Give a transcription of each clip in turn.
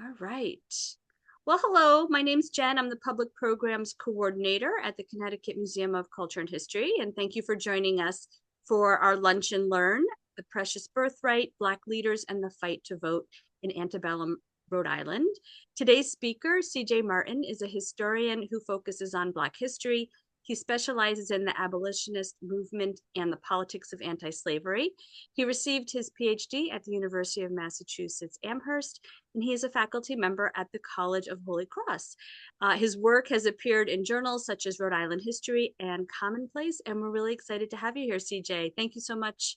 All right. Well, hello. My name's Jen. I'm the Public Programs Coordinator at the Connecticut Museum of Culture and History. And thank you for joining us for our Lunch and Learn, the Precious Birthright, Black Leaders, and the Fight to Vote in Antebellum, Rhode Island. Today's speaker, C.J. Martin, is a historian who focuses on Black history. He specializes in the abolitionist movement and the politics of anti-slavery. He received his PhD at the University of Massachusetts Amherst, and he is a faculty member at the College of Holy Cross. His work has appeared in journals such as Rhode Island History and Commonplace, and we're really excited to have you here, CJ. Thank you so much.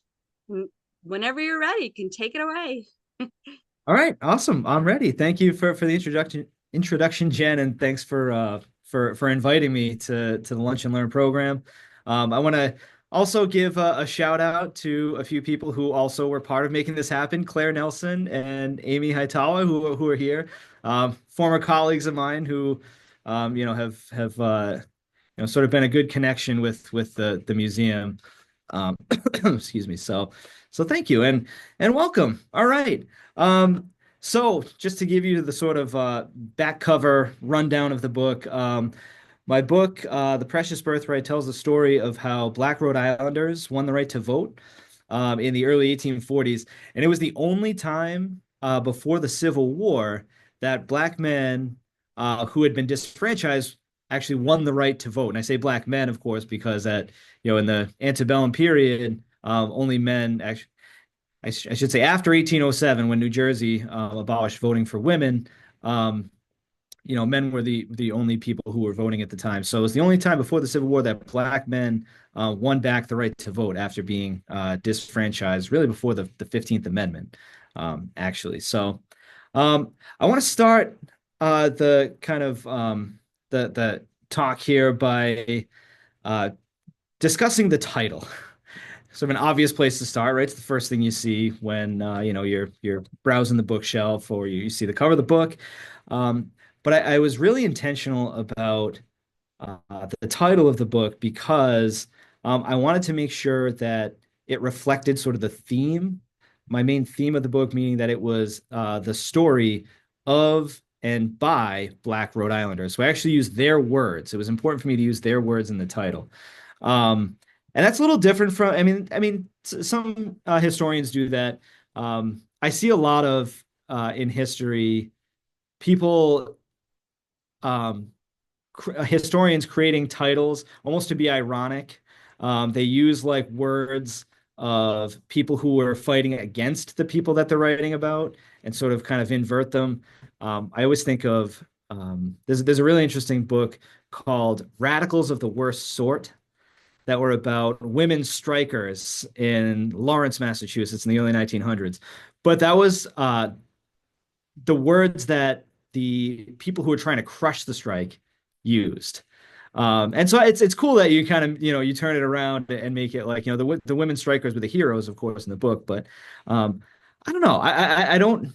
Whenever you're ready, you can take it away. All right, awesome. I'm ready. Thank you for the introduction, Jen, and thanks for inviting me to the Lunch and Learn program. I want to also give a shout out to a few people who also were part of making this happen: Claire Nelson and Amy Hightower, who are here, former colleagues of mine who have sort of been a good connection with the museum. Excuse me. So thank you and welcome. All right. So just to give you the sort of back cover rundown of the book, my book, The Precious Birthright, tells the story of how Black Rhode Islanders won the right to vote in the early 1840s, and it was the only time before the Civil War that Black men who had been disfranchised actually won the right to vote. And I say Black men, of course, because in the antebellum period, only men actually. I should say after 1807, when New Jersey abolished voting for women, men were the only people who were voting at the time. So it was the only time before the Civil War that Black men won back the right to vote after being disfranchised, really before the 15th Amendment, actually. So I want to start the kind of the talk here by discussing the title. Sort of an obvious place to start, right? It's the first thing you see when you're browsing the bookshelf or you see the cover of the book. But I was really intentional about the title of the book because I wanted to make sure that it reflected sort of the theme, my main theme of the book, meaning that it was the story of and by Black Rhode Islanders. So I actually used their words. It was important for me to use their words in the title. And that's a little different from, some historians do that. I see a lot of in history people, historians creating titles almost to be ironic. They use like words of people who were fighting against the people that they're writing about and sort of kind of invert them. I always think of there's a really interesting book called Radicals of the Worst Sort that were about women strikers in Lawrence, Massachusetts in the early 1900s. But that was the words that the people who were trying to crush the strike used. And so it's cool that you kind of, you turn it around and make it like, the women strikers were the heroes, of course, in the book. But I don't know. I don't.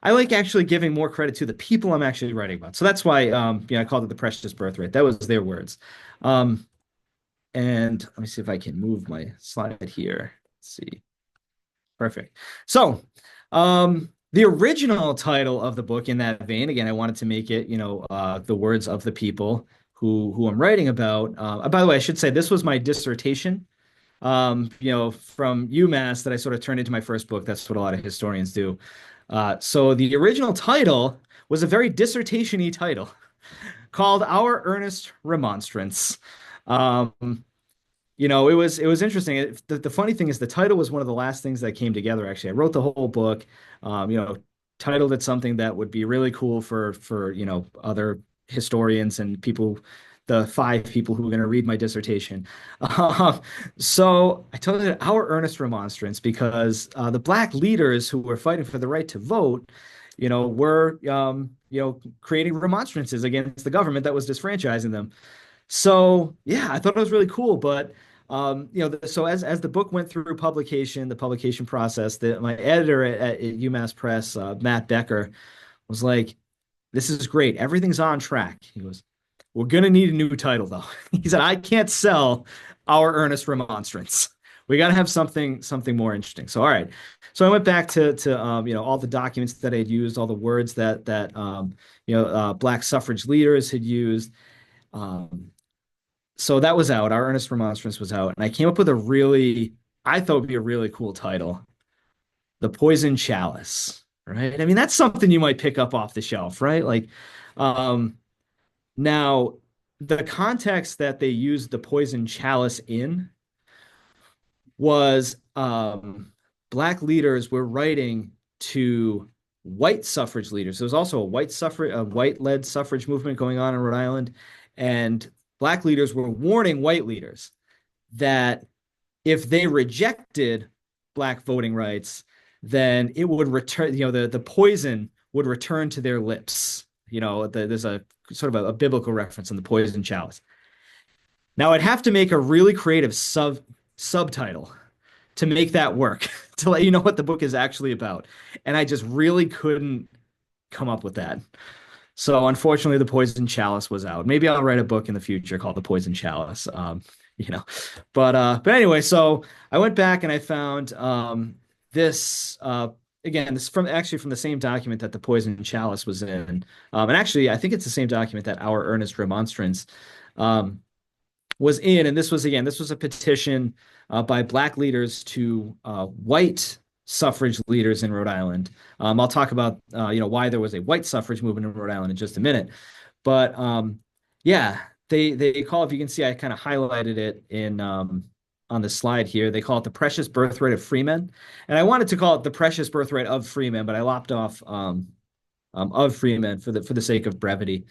I like actually giving more credit to the people I'm actually writing about. So that's why, I called it The Precious Birthright. That was their words. And let me see if I can move my slide here. Let's see. Perfect. So, the original title of the book in that vein, again, I wanted to make it, the words of the people who I'm writing about. By the way, I should say this was my dissertation, from UMass that I sort of turned into my first book. That's what a lot of historians do. So the original title was a very dissertation-y title called Our Earnest Remonstrance. It was interesting. The funny thing is the title was one of the last things that came together, actually. I wrote the whole book, titled it something that would be really cool for other historians and people, the 5 people who were going to read my dissertation. So I told it Our Earnest Remonstrance because the Black leaders who were fighting for the right to vote, were, creating remonstrances against the government that was disfranchising them. So yeah, I thought it was really cool. But so as the book went through publication, the publication process, my editor at UMass Press, Matt Becker, was like, "This is great. Everything's on track." He goes, "We're gonna need a new title though." He said, "I can't sell Our Earnest Remonstrance. we got to have something more interesting. So all right. So I went back to all the documents that I'd used, all the words that Black suffrage leaders had used. Um, so that was out. Our earnest remonstrance was out, and I came up with I thought would be a really cool title, "The Poison Chalice." Right? I mean, that's something you might pick up off the shelf, right? Um, now the context that they used the poison chalice in was Black leaders were writing to white suffrage leaders. There was also a white-led suffrage movement going on in Rhode Island, and Black leaders were warning white leaders that if they rejected Black voting rights, then it would return, the poison would return to their lips. There's a sort of a biblical reference in the poison chalice. Now I'd have to make a really creative subtitle to make that work, to let you know what the book is actually about. And I just really couldn't come up with that. So unfortunately, the Poison Chalice was out. Maybe I'll write a book in the future called The Poison Chalice. You know, but anyway, so I went back and I found this again, this from the same document that the Poison Chalice was in, and actually I think it's the same document that our earnest remonstrance um, was in. And this was a petition by Black leaders to white suffrage leaders in Rhode Island. I'll talk about why there was a white suffrage movement in Rhode Island in just a minute. But yeah, they call, if you can see, I kind of highlighted it in on the slide here. They call it the Precious Birthright of Freemen, and I wanted to call it the Precious Birthright of Freemen, but I lopped off of Freemen for the sake of brevity.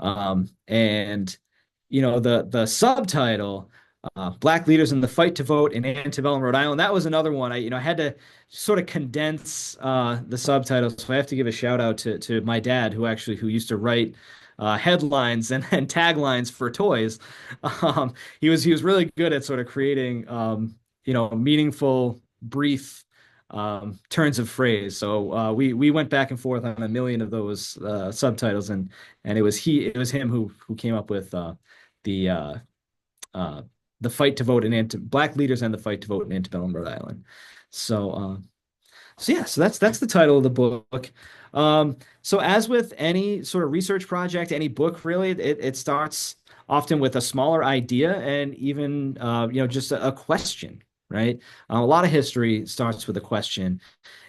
And the subtitle, Black Leaders in the Fight to Vote in Antebellum, Rhode Island. That was another one. I had to sort of condense the subtitles. So I have to give a shout out to my dad, who used to write headlines and taglines for toys. He was really good at sort of creating meaningful, brief turns of phrase. So we went back and forth on a million of those subtitles, and it was him who came up with the uh, the fight to vote in Black leaders and the fight to vote in Antebellum, Rhode Island. So that's the title of the book. So as with any sort of research project, any book really, it starts often with a smaller idea and even just a question, right? A lot of history starts with a question,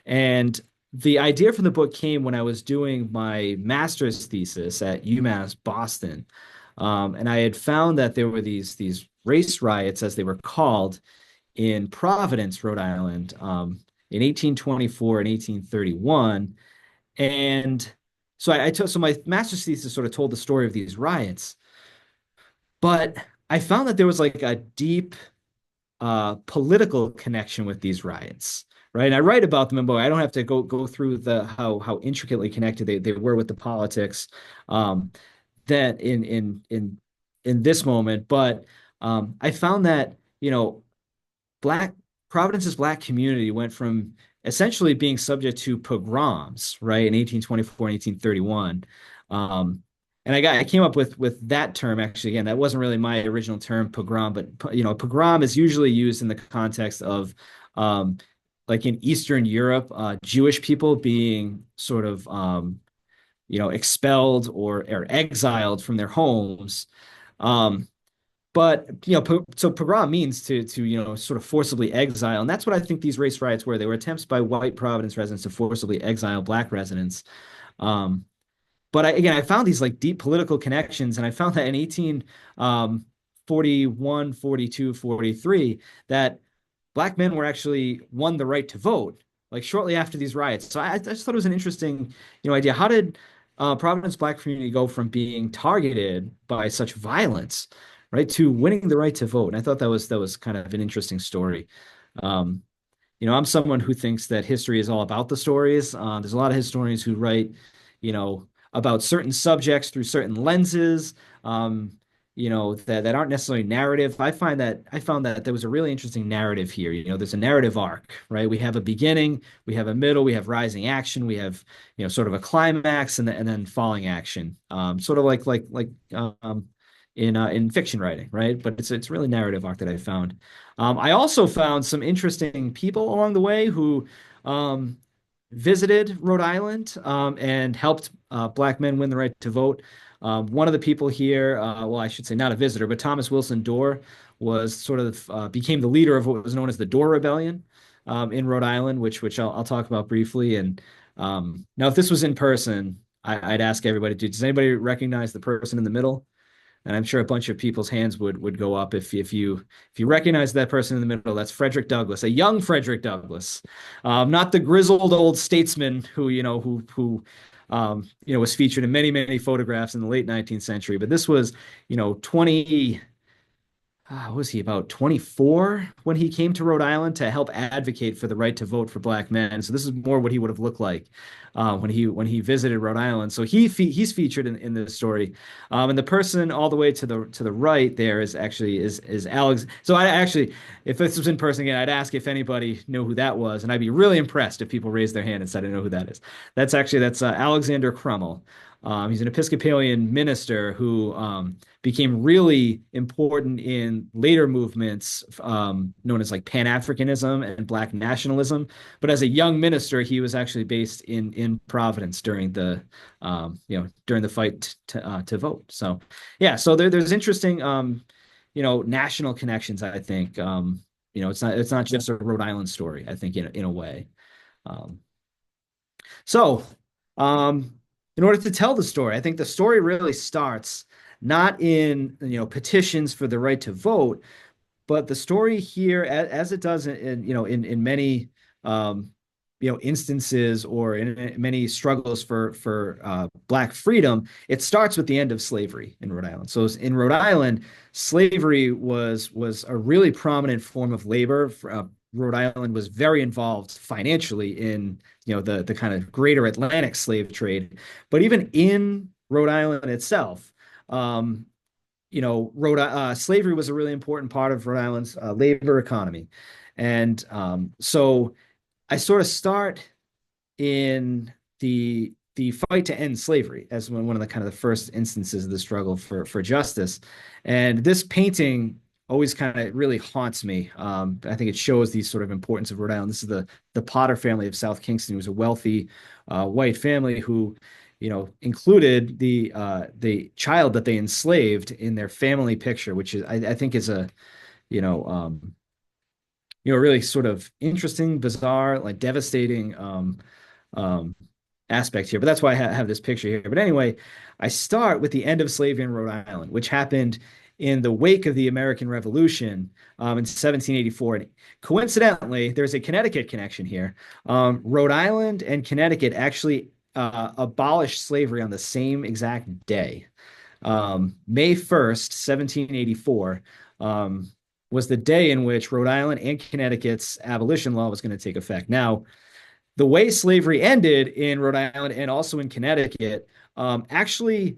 and the idea for the book came when I was doing my master's thesis at UMass Boston. And I had found that there were these race riots, as they were called, in Providence, Rhode Island, in 1824 and 1831. And so my master's thesis sort of told the story of these riots, but I found that there was like a deep political connection with these riots, right? And I write about them in the book. I don't have to go through how intricately connected they were with the politics. That in this moment, but I found that black Providence's Black community went from essentially being subject to pogroms, right, in 1824 and 1831. And I came up with that term. Actually, again, that wasn't really my original term, pogrom, but pogrom is usually used in the context of like in Eastern Europe, Jewish people being sort of expelled or exiled from their homes. But so pogrom means to sort of forcibly exile, and that's what I think these race riots were. They were attempts by white Providence residents to forcibly exile Black residents. But I found these like deep political connections, and I found that in 1841, 42, 43, that Black men were actually won the right to vote, like shortly after these riots. So I just thought it was an interesting, idea. How did Providence Black community go from being targeted by such violence, right, to winning the right to vote? And I thought that was kind of an interesting story. Um, I'm someone who thinks that history is all about the stories. There's a lot of historians who write, about certain subjects through certain lenses, that aren't necessarily narrative. I found that there was a really interesting narrative here. There's a narrative arc, right? We have a beginning, we have a middle, we have rising action, we have, sort of a climax and then falling action. Sort of like in fiction writing, right? But it's really narrative arc that I found. I also found some interesting people along the way who um, visited Rhode Island and helped Black men win the right to vote. One of the people here, well, I should say not a visitor, but Thomas Wilson Dorr was sort of became the leader of what was known as the Dorr Rebellion in Rhode Island, which I'll talk about briefly. And now, if this was in person, I'd ask everybody, does anybody recognize the person in the middle? And I'm sure a bunch of people's hands would go up if you recognize that person in the middle. That's Frederick Douglass, a young Frederick Douglass, not the grizzled old statesman who was featured in many photographs in the late 19th century. But this was 20 was he about 24 when he came to Rhode Island to help advocate for the right to vote for Black men. So this is more what he would have looked like when he visited Rhode Island. So he's featured in this story, and the person all the way to the right there is Alex. So I actually, if this was in person again, I'd ask if anybody knew who that was, and I'd be really impressed if people raised their hand and said I know who that is. That's Alexander Crummell. He's an Episcopalian minister who became really important in later movements known as like Pan-Africanism and Black nationalism. But as a young minister, he was actually based in Providence during the fight to vote. So yeah, so there's interesting national connections. I think it's not just a Rhode Island story. I think in a way. Um, so. In order to tell the story, I think the story really starts not in petitions for the right to vote, but the story here, as it does in many instances or in many struggles for Black freedom, it starts with the end of slavery in Rhode Island. So in Rhode Island, slavery was a really prominent form of labor. Rhode Island was very involved financially in the kind of greater Atlantic slave trade, but even in Rhode Island itself, slavery was a really important part of Rhode Island's labor economy, and so I sort of start in the fight to end slavery as one of the kind of the first instances of the struggle for justice, and this painting always kind of really haunts me. I think it shows the sort of importance of Rhode Island. This is the Potter family of South Kingston, who was a wealthy white family who, included the child that they enslaved in their family picture, which is I think is a really sort of interesting, bizarre, like devastating um, aspect here. But that's why I have this picture here. But anyway, I start with the end of slavery in Rhode Island, which happened in the wake of the American Revolution in 1784. And coincidentally, there's a Connecticut connection here. Rhode Island and Connecticut actually abolished slavery on the same exact day. May 1st, 1784, was the day in which Rhode Island and Connecticut's abolition law was going to take effect. Now, the way slavery ended in Rhode Island and also in Connecticut actually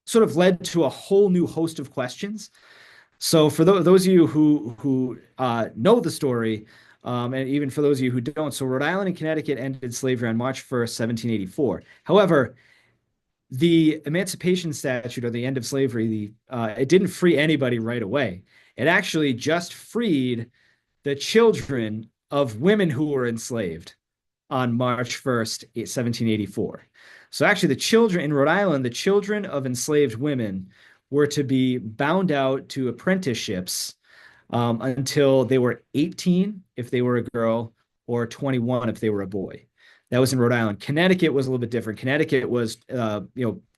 sort of led to a whole new host of questions. So for those of you who know the story, and even for those of you who don't, so Rhode Island and Connecticut ended slavery on March 1st, 1784. However, the Emancipation Statute, or the end of slavery, it didn't free anybody right away. It actually just freed the children of women who were enslaved on March 1st, 1784. So actually, the children in Rhode Island, the children of enslaved women were to be bound out to apprenticeships until they were 18 if they were a girl, or 21 if they were a boy. That was in Rhode Island. Connecticut was a little bit different. Connecticut was,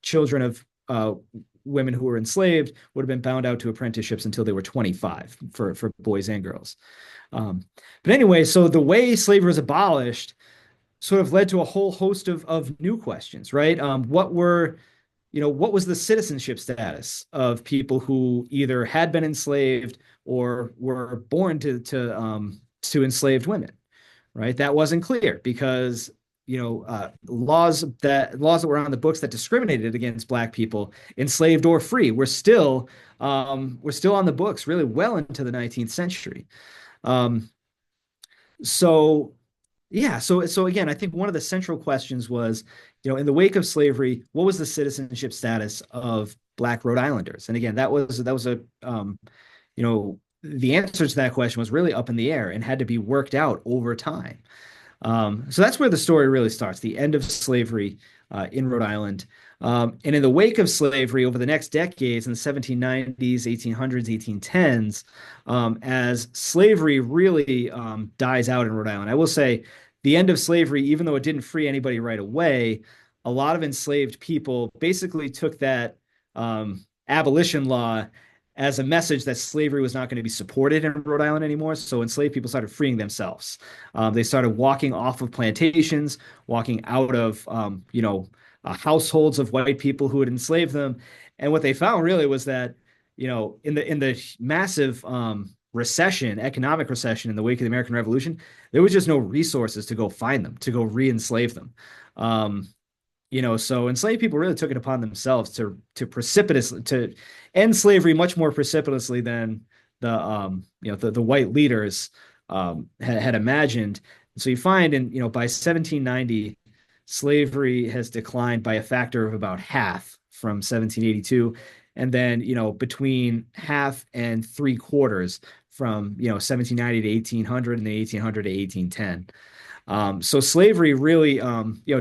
children of women who were enslaved would have been bound out to apprenticeships until they were 25 for boys and girls. But anyway, so the way slavery was abolished sort of led to a whole host of new questions, right? What was the citizenship status of people who either had been enslaved or were born to enslaved women, right? That wasn't clear because laws that were on the books that discriminated against Black people, enslaved or free, were still on the books really well into the 19th century. So yeah, so again, I think one of the central questions was, in the wake of slavery, what was the citizenship status of Black Rhode Islanders? And again, that was a the answer to that question was really up in the air and had to be worked out over time. So that's where the story really starts, the end of slavery in Rhode Island. And in the wake of slavery over the next decades in the 1790s, 1800s, 1810s, as slavery really dies out in Rhode Island. I will say the end of slavery, even though it didn't free anybody right away, a lot of enslaved people basically took that abolition law as a message that slavery was not going to be supported in Rhode Island anymore. So enslaved people started freeing themselves. They started walking off of plantations, walking out of, households of white people who had enslaved them. And what they found really was that, in the massive recession, economic recession in the wake of the American Revolution, there was just no resources to go find them, to go re-enslave them. So enslaved people really took it upon themselves to end slavery much more precipitously than the white leaders had imagined. So you find by 1790, slavery has declined by a factor of about half from 1782, and then between half and three quarters from 1790 to 1800, and then 1800 to 1810. So slavery really,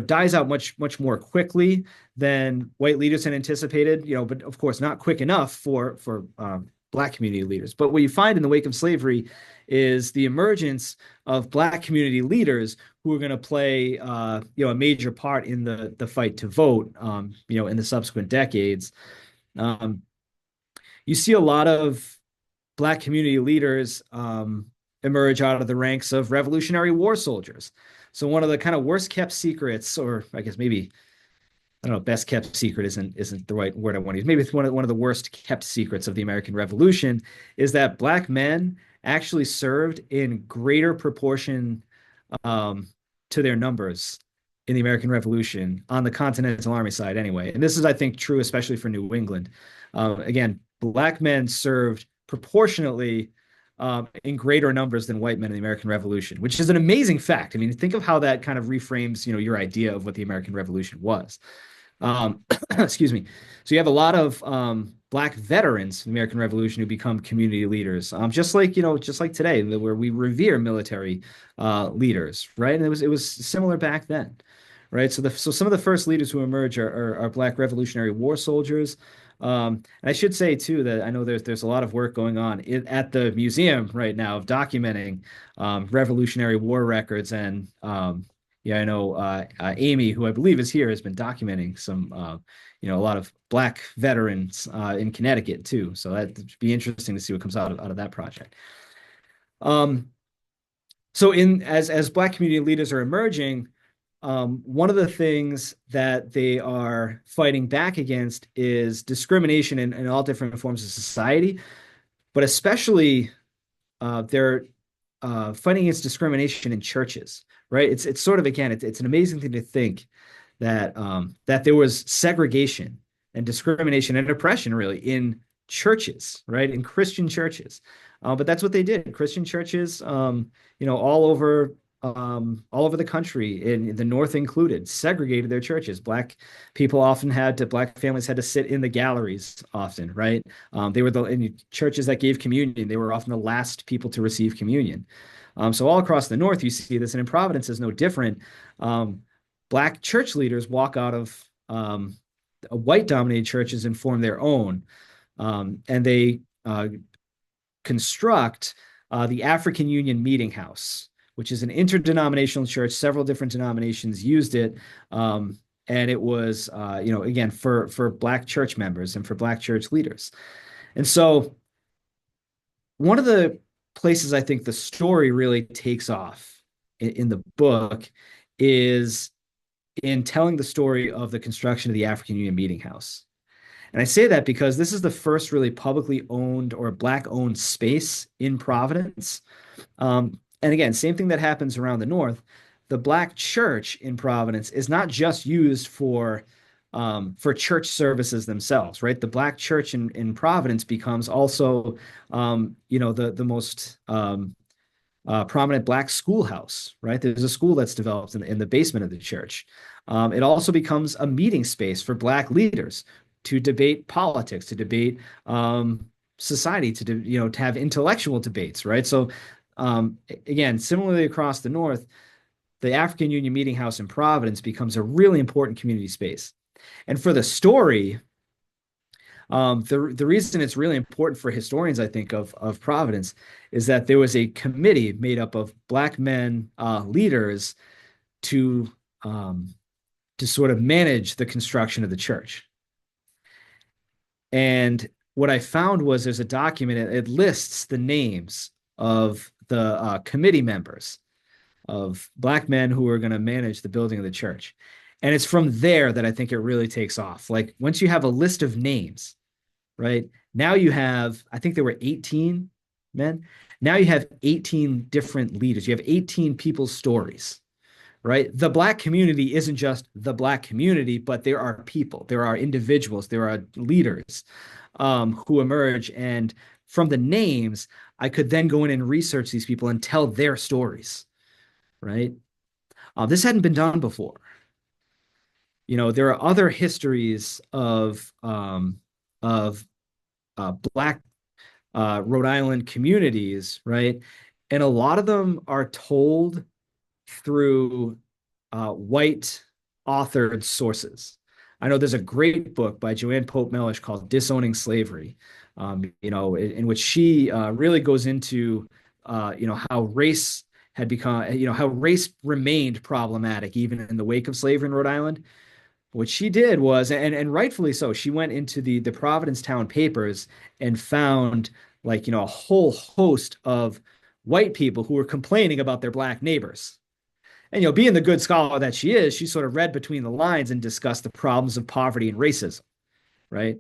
dies out much more quickly than white leaders had anticipated. But of course not quick enough for Black community leaders. But what you find in the wake of slavery is the emergence of Black community leaders who are going to play, a major part in the fight to vote, in the subsequent decades. You see a lot of Black community leaders emerge out of the ranks of Revolutionary War soldiers. So one of the kind of worst kept secrets, or I guess maybe, I don't know, best kept secret isn't the right word I want to use. Maybe it's one of the worst kept secrets of the American Revolution is that Black men actually served in greater proportion to their numbers in the American Revolution on the Continental Army side anyway. And this is, I think, true especially for New England. Again, Black men served proportionately in greater numbers than white men in the American Revolution, which is an amazing fact. I mean, think of how that kind of reframes, your idea of what the American Revolution was. Excuse me. So you have a lot of Black veterans in the American Revolution who become community leaders, just like today, where we revere military leaders, right? And it was similar back then, right? So some of the first leaders who emerge are Black Revolutionary War soldiers. And I should say too that I know there's a lot of work going on at the museum right now of documenting Revolutionary War records, and I know Amy, who I believe is here, has been documenting some a lot of Black veterans in Connecticut too. So that'd be interesting to see what comes out of that project. So as Black community leaders are emerging, one of the things that they are fighting back against is discrimination in all different forms of society, but especially they're fighting against discrimination in churches, right? It's sort of, again, it's an amazing thing to think that that there was segregation and discrimination and oppression really in churches, right? In Christian churches. But that's what they did. Christian churches, all over the country, in the North included, segregated their churches. Black families had to sit in the galleries often, right? They were in churches that gave communion. They were often the last people to receive communion. So all across the North, you see this, and in Providence is no different. Black church leaders walk out of white-dominated churches and form their own, and they construct the African Union Meeting House, which is an interdenominational church. Several different denominations used it. And it was, again, for Black church members and for Black church leaders. And so one of the places I think the story really takes off in the book is in telling the story of the construction of the African Union Meeting House. And I say that because this is the first really publicly owned or Black-owned space in Providence. And again, same thing that happens around the North. The Black church in Providence is not just used for church services themselves, right? The Black church in Providence becomes also, the most prominent Black schoolhouse, right? There's a school that's developed in the basement of the church. It also becomes a meeting space for Black leaders to debate politics, to debate society, to have intellectual debates, right? So again, similarly across the North, the African Union Meeting House in Providence becomes a really important community space. And for the story, the reason it's really important for historians, I think, of Providence is that there was a committee made up of Black men, leaders, to um, to sort of manage the construction of the church. And what I found was there's a document, it lists the names of the committee members of Black men who are going to manage the building of the church. And it's from there that I think it really takes off. Like once you have a list of names, right? Now you have, I think there were 18 men. Now you have 18 different leaders. You have 18 people's stories, right? The Black community isn't just the Black community, but there are people, there are individuals, there are leaders who emerge. And from the names, I could then go in and research these people and tell their stories, right? This hadn't been done before. There are other histories of Black Rhode Island communities, right? And a lot of them are told through white authored sources. I know there's a great book by Joanne Pope Mellish called Disowning Slavery, in which she really goes into, how race had become, how race remained problematic even in the wake of slavery in Rhode Island. What she did was, and rightfully so, she went into the Providence Town papers and found a whole host of white people who were complaining about their Black neighbors. And being the good scholar that she is, she sort of read between the lines and discussed the problems of poverty and racism, right?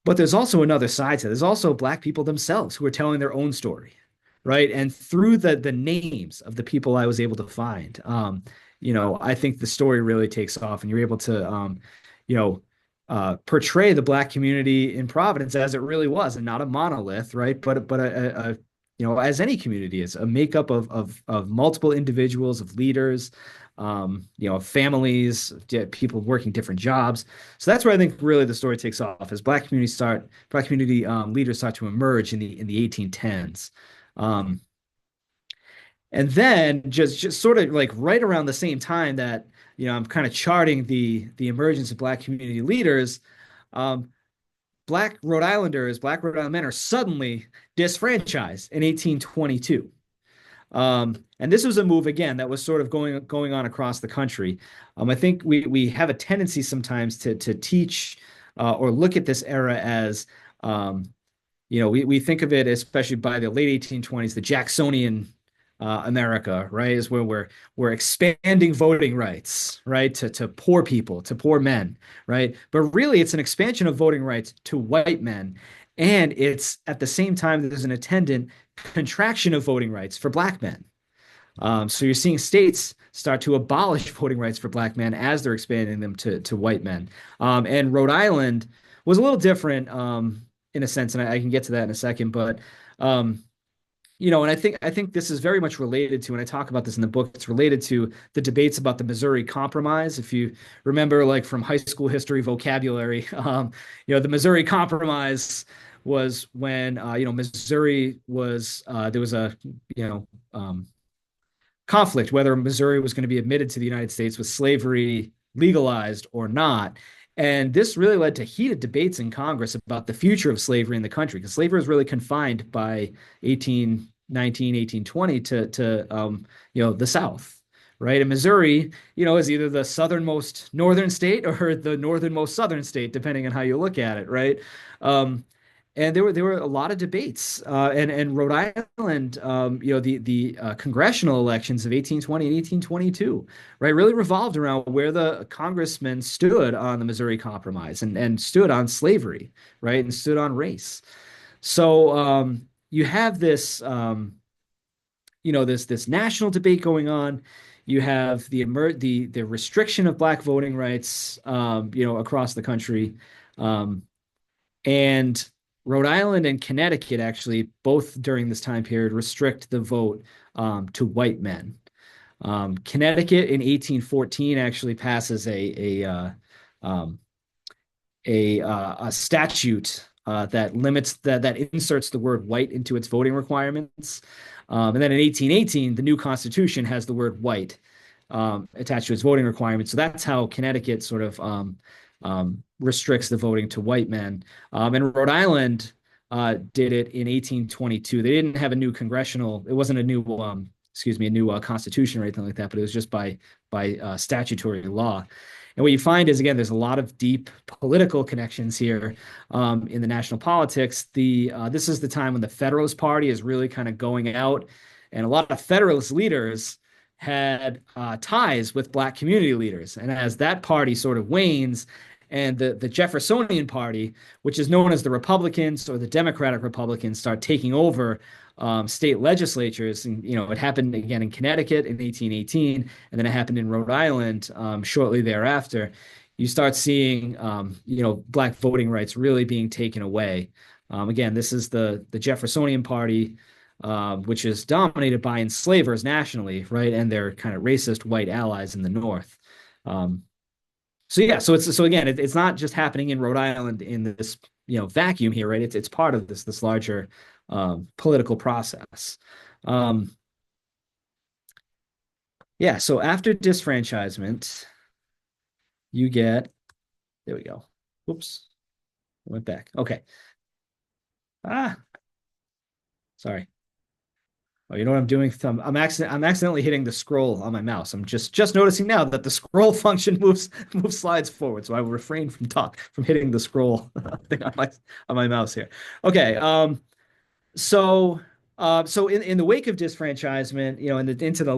But there's also another side to it. There's also Black people themselves who are telling their own story, right? And through the names of the people I was able to find, I think the story really takes off, and you're able to, portray the Black community in Providence as it really was, and not a monolith, right? But as any community is, a makeup of multiple individuals, of leaders, families, people working different jobs. So that's where I think really the story takes off as Black community leaders start to emerge in the 1810s. And then just sort of like right around the same time that I'm kind of charting the emergence of Black community leaders, Black Rhode Islanders, Black Rhode Island men are suddenly disfranchised in 1822. And this was a move again that was sort of going on across the country. I think we have a tendency sometimes to teach or look at this era as we think of it, especially by the late 1820s, the Jacksonian America, right, is where we're expanding voting rights, right, to poor people, to poor men, right? But really, it's an expansion of voting rights to white men, and it's at the same time there's an attendant contraction of voting rights for Black men. So you're seeing states start to abolish voting rights for Black men as they're expanding them to white men. And Rhode Island was a little different in a sense, and I can get to that in a second, but. And I think this is very much related to, and I talk about this in the book, it's related to the debates about the Missouri Compromise. If you remember, like from high school history vocabulary, the Missouri Compromise was when, Missouri was, there was a, conflict whether Missouri was going to be admitted to the United States with slavery legalized or not. And this really led to heated debates in Congress about the future of slavery in the country, because slavery was really confined by 1819, 1820 to the South, right? And Missouri, is either the southernmost northern state or the northernmost southern state, depending on how you look at it, right? And there were a lot of debates, and Rhode Island, the congressional elections of 1820 and 1822, right, really revolved around where the congressmen stood on the Missouri Compromise and stood on slavery, right, and stood on race. So you have this, this national debate going on. You have the restriction of Black voting rights, across the country, and Rhode Island and Connecticut actually both during this time period restrict the vote to white men. Connecticut in 1814 actually passes a statute that limits that inserts the word white into its voting requirements. And then in 1818, the new Constitution has the word white attached to its voting requirements. So that's how Connecticut sort of restricts the voting to white men. And Rhode Island did it in 1822. They didn't have a new congressional. It wasn't a new, a new constitution or anything like that, but it was just by statutory law. And what you find is, again, there's a lot of deep political connections here in the national politics. This is the time when the Federalist Party is really kind of going out, and a lot of Federalist leaders had ties with Black community leaders. And as that party sort of wanes, and the Jeffersonian Party, which is known as the Republicans or the Democratic Republicans, start taking over state legislatures. And, it happened again in Connecticut in 1818, and then it happened in Rhode Island shortly thereafter. You start seeing, Black voting rights really being taken away. Again, this is the Jeffersonian Party, which is dominated by enslavers nationally, right? And their kind of racist white allies in the North. So again, it's not just happening in Rhode Island in this vacuum here, right? It's part of this larger political process. So after disfranchisement, you get, there we go. Whoops, went back. Okay. Sorry. Oh, you know what I'm doing? I'm accidentally hitting the scroll on my mouse. I'm just noticing now that the scroll function moves slides forward, so I will refrain from hitting the scroll thing on my mouse here. Okay. So in the wake of disfranchisement, into the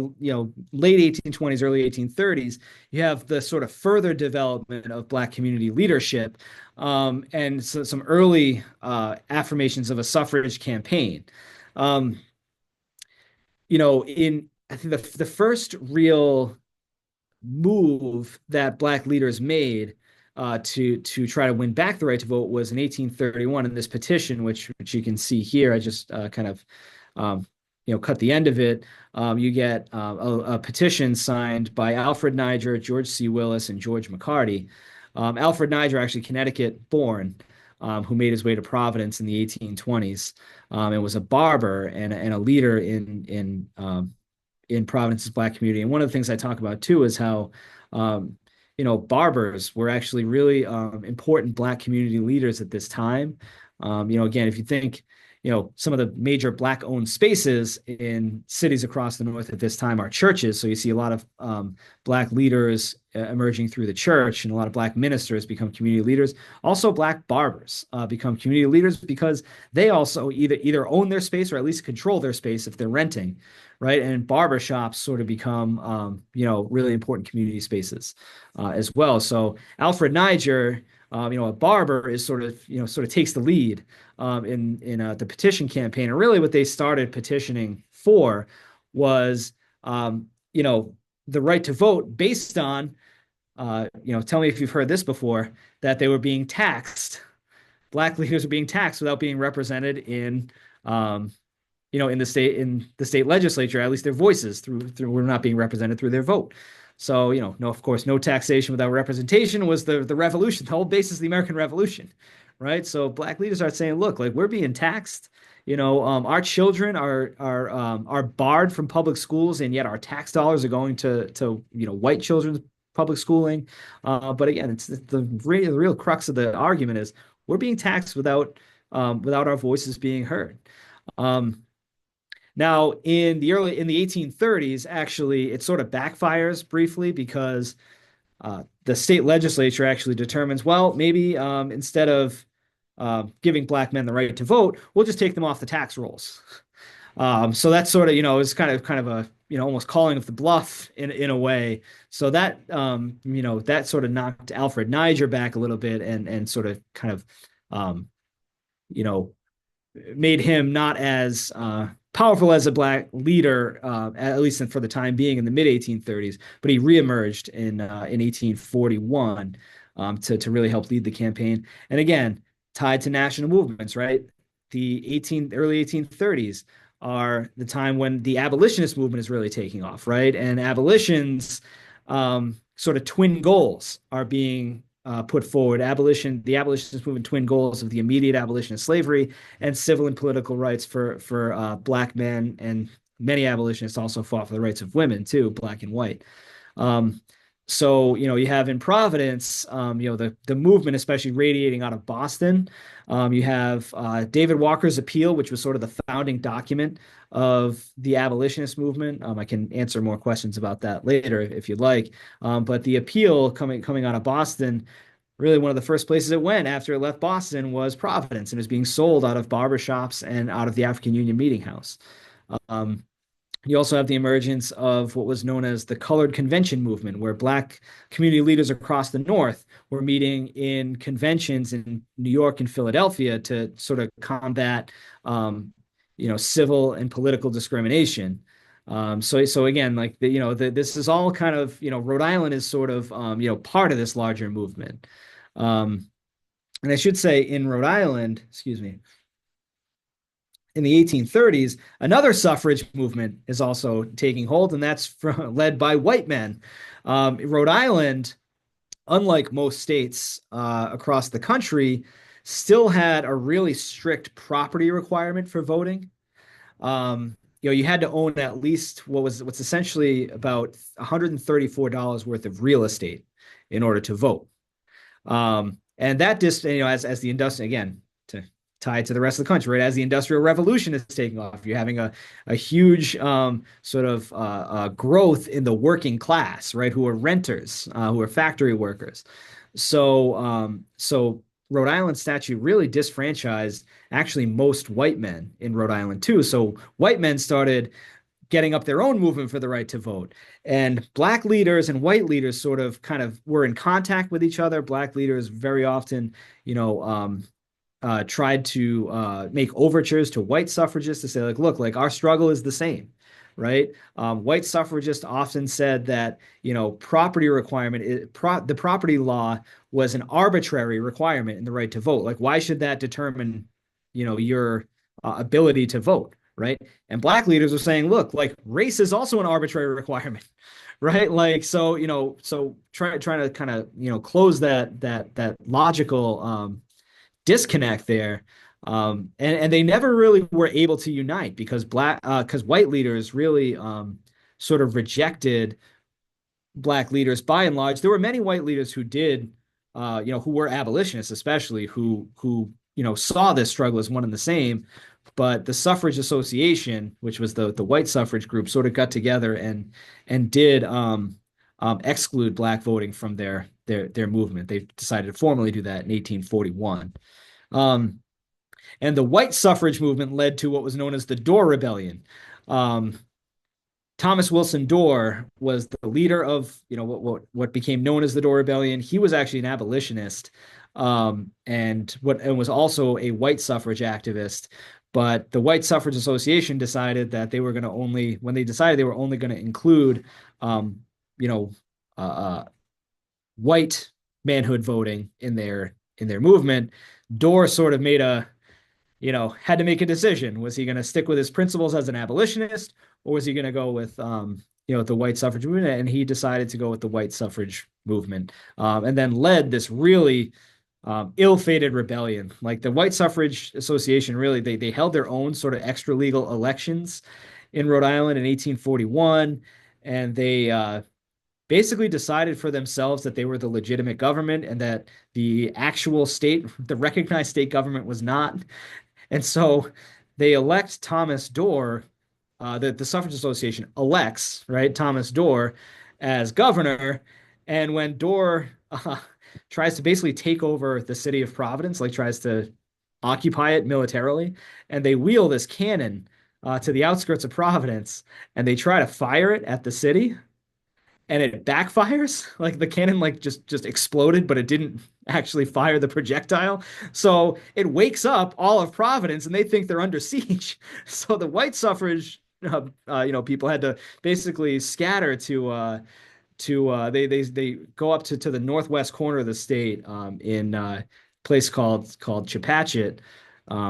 late 1820s, early 1830s, you have the sort of further development of Black community leadership, and so some early affirmations of a suffrage campaign. I think the first real move that Black leaders made to try to win back the right to vote was in 1831 in this petition, which you can see here. I just kind of cut the end of it. You get a petition signed by Alfred Niger, George C. Willis, and George McCarty. Alfred Niger, actually Connecticut born, who made his way to Providence in the 1820s, and was a barber and a leader in Providence's Black community. And one of the things I talk about too is how barbers were actually really important Black community leaders at this time. Again, if you think some of the major Black-owned spaces in cities across the North at this time are churches. So you see a lot of Black leaders emerging through the church, and a lot of Black ministers become community leaders. Also, Black barbers become community leaders because they also either own their space or at least control their space if they're renting, right? And barber shops sort of become, really important community spaces as well. So Alfred Niger, a barber, is sort of takes the lead in the petition campaign. And really what they started petitioning for was, the right to vote based on, tell me if you've heard this before, that they were being taxed. Black leaders were being taxed without being represented in in the state legislature. At least their voices through were not being represented through their vote. So, no, of course, no taxation without representation was the revolution, the whole basis of the American Revolution, right? So Black leaders are saying, look, like, we're being taxed. Our children are barred from public schools, and yet our tax dollars are going to white children's public schooling. But again, it's the real crux of the argument is we're being taxed without our voices being heard. Now, in the 1830s, actually, it sort of backfires briefly because the state legislature actually determines, well, maybe instead of giving Black men the right to vote, we'll just take them off the tax rolls. So that's sort of, is kind of a, almost calling of the bluff in a way. So that, that sort of knocked Alfred Niger back a little bit and sort of kind of, made him not as powerful as a Black leader, at least for the time being in the mid 1830s. But he reemerged in 1841 to really help lead the campaign. And again, tied to national movements, right? The early 1830s are the time when the abolitionist movement is really taking off, right? And abolition's sort of twin goals are being put forward the abolitionist movement twin goals of the immediate abolition of slavery and civil and political rights for black men, and many abolitionists also fought for the rights of women too, black and white. Um, so, you have in Providence, the movement, especially radiating out of Boston. You have David Walker's Appeal, which was sort of the founding document of the abolitionist movement. I can answer more questions about that later if you'd like. But the appeal coming out of Boston, really one of the first places it went after it left Boston was Providence, and it was being sold out of barbershops and out of the African Union Meeting House. Um, you also have the emergence of what was known as the Colored Convention movement, where Black community leaders across the North were meeting in conventions in New York and Philadelphia to sort of combat, civil and political discrimination. So again, like this is all kind of, Rhode Island is sort of, part of this larger movement. And I should say in Rhode Island, excuse me, in the 1830s, another suffrage movement is also taking hold, and that's led by white men. Rhode Island, unlike most states across the country, still had a really strict property requirement for voting. You had to own at least what's essentially about $134 worth of real estate in order to vote. And that just, as the industrial, again, to tie it to the rest of the country, right? As the Industrial Revolution is taking off, you're having a huge growth in the working class, right? Who are renters, who are factory workers. So Rhode Island statute really disfranchised actually most white men in Rhode Island too. So white men started getting up their own movement for the right to vote. And black leaders and white leaders sort of kind of were in contact with each other. Black leaders very often, tried to make overtures to white suffragists to say, like, look, like our struggle is the same, right? White suffragists often said that, property requirement, the property law was an arbitrary requirement in the right to vote. Like, why should that determine, your ability to vote, right? And black leaders were saying, look, like race is also an arbitrary requirement, right? Like, so trying to kind of, close that logical disconnect there. And they never really were able to unite because white leaders really sort of rejected black leaders by and large. There were many white leaders who did, who were abolitionists, especially who saw this struggle as one and the same. But the Suffrage Association, which was the white suffrage group, sort of got together and did exclude black voting from their movement. They decided to formally do that in 1841. And the white suffrage movement led to what was known as the Dorr Rebellion. Thomas Wilson Dorr was the leader of, what became known as the Dorr Rebellion. He was actually an abolitionist, and was also a white suffrage activist. But the White Suffrage Association decided that they were going to when they decided they were only going to include, white manhood voting in their movement. Dorr sort of had to make a decision. Was he going to stick with his principles as an abolitionist, or was he going to go with, the white suffrage movement? And he decided to go with the white suffrage movement, and then led this really ill-fated rebellion. Like the White Suffrage Association, really, they held their own sort of extra legal elections in Rhode Island in 1841, and they basically decided for themselves that they were the legitimate government and that the actual state, the recognized state government, was not. And so they elect Thomas Dorr, the Suffrage Association elects, right, Thomas Dorr as governor. And when Dorr tries to basically take over the city of Providence, like tries to occupy it militarily, and they wheel this cannon to the outskirts of Providence, and they try to fire it at the city, and it backfires. Like the cannon like just exploded, but it didn't actually fire the projectile. So it wakes up all of Providence, and they think they're under siege. So the white suffrage people had to basically scatter they go up to the northwest corner of the state, in a place called Chepachet,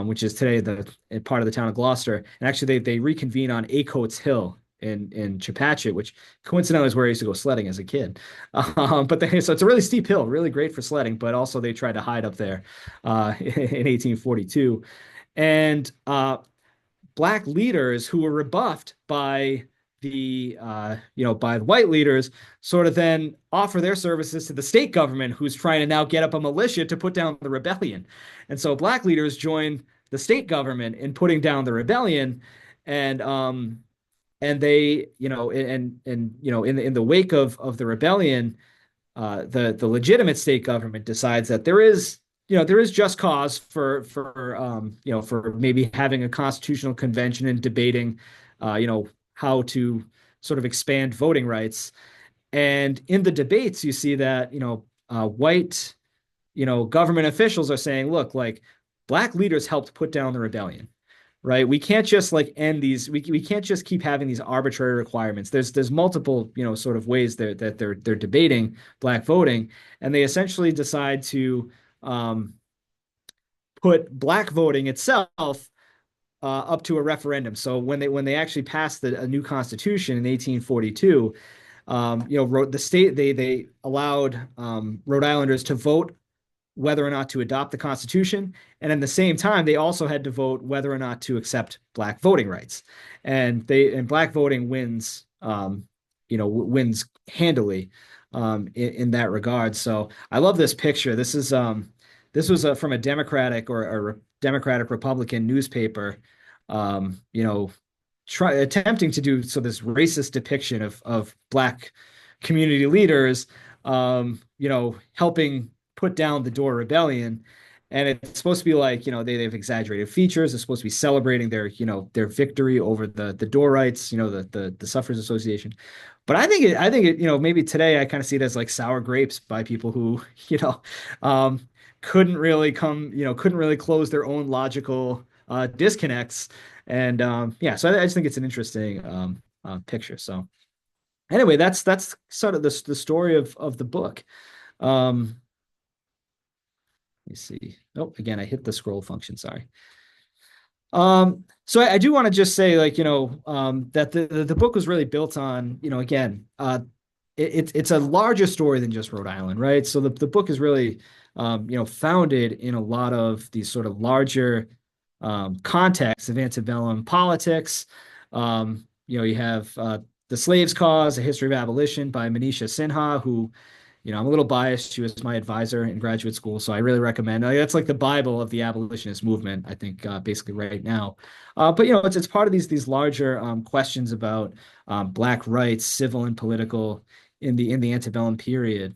which is today the part of the town of Gloucester. And actually they reconvene on Acoats Hill in Chepachet, which coincidentally is where I used to go sledding as a kid. So it's a really steep hill, really great for sledding, but also they tried to hide up there in 1842. And black leaders who were rebuffed by by the white leaders sort of then offer their services to the state government, who's trying to now get up a militia to put down the rebellion. And so black leaders join the state government in putting down the rebellion. And they, in the wake of the rebellion, the legitimate state government decides that there is just cause for maybe having a constitutional convention and debating, how to sort of expand voting rights. And in the debates, you see that, white, government officials are saying, look, like black leaders helped put down the rebellion, right? We can't just like end these. We can't just keep having these arbitrary requirements. There's multiple, sort of ways that they're debating black voting, and they essentially decide to put black voting itself up to a referendum. So when they actually passed a new constitution in 1842, wrote the state they allowed Rhode Islanders to vote whether or not to adopt the Constitution, and at the same time, they also had to vote whether or not to accept black voting rights. And black voting wins, wins handily in that regard. So I love this picture. This was from a Democratic or a Democratic Republican newspaper, attempting to do this racist depiction of black community leaders, helping put down the Door Rebellion. And it's supposed to be like, they've exaggerated features. It's supposed to be celebrating their victory over the Dorites, the Suffrage Association. But maybe today I kind of see it as like sour grapes by people who, couldn't really close their own logical disconnects. And so I just think it's an interesting picture. So anyway, that's sort of the story of the book. Let me see. Oh, again, I hit the scroll function. Sorry. So I do want to just say, that the book was really built on, again, it's a larger story than just Rhode Island, right? So the book is really, founded in a lot of these sort of larger contexts of antebellum politics. You have The Slave's Cause, A History of Abolition by Manisha Sinha, who I'm a little biased. She was my advisor in graduate school, so I really recommend. That's like the Bible of the abolitionist movement, I think, basically right now. But it's part of these larger questions about black rights, civil and political, in the antebellum period.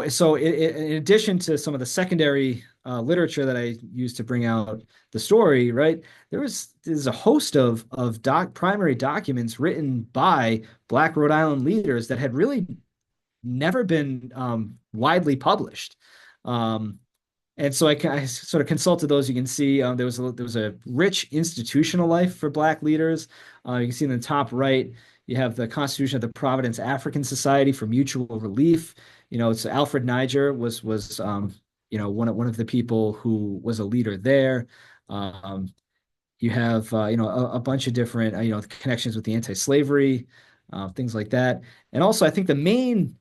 So in addition to some of the secondary literature that I used to bring out the story, right, there's a host of primary documents written by Black Rhode Island leaders that had really never been widely published. And so I sort of consulted those. You can see there was a rich institutional life for Black leaders. You can see in the top right, you have the Constitution of the Providence African Society for Mutual Relief. It's Alfred Niger was one of the people who was a leader there. You have a bunch of different connections with the anti-slavery things like that. And also, I think the main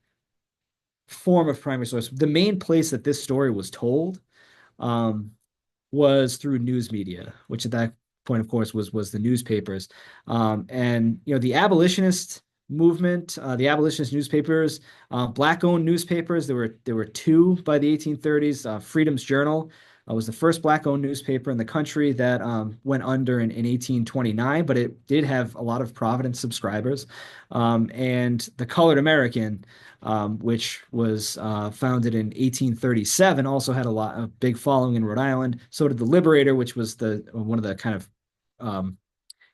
form of primary source, the main place that this story was told, was through news media, which at that point, of course, was the newspapers. And the abolitionist movement, the abolitionist newspapers, black-owned newspapers. There were two by the 1830s. Freedom's Journal was the first black-owned newspaper in the country that went under in 1829, but it did have a lot of Providence subscribers. And the Colored American, which was founded in 1837, also had a big following in Rhode Island. So did the Liberator, which was one of the kind of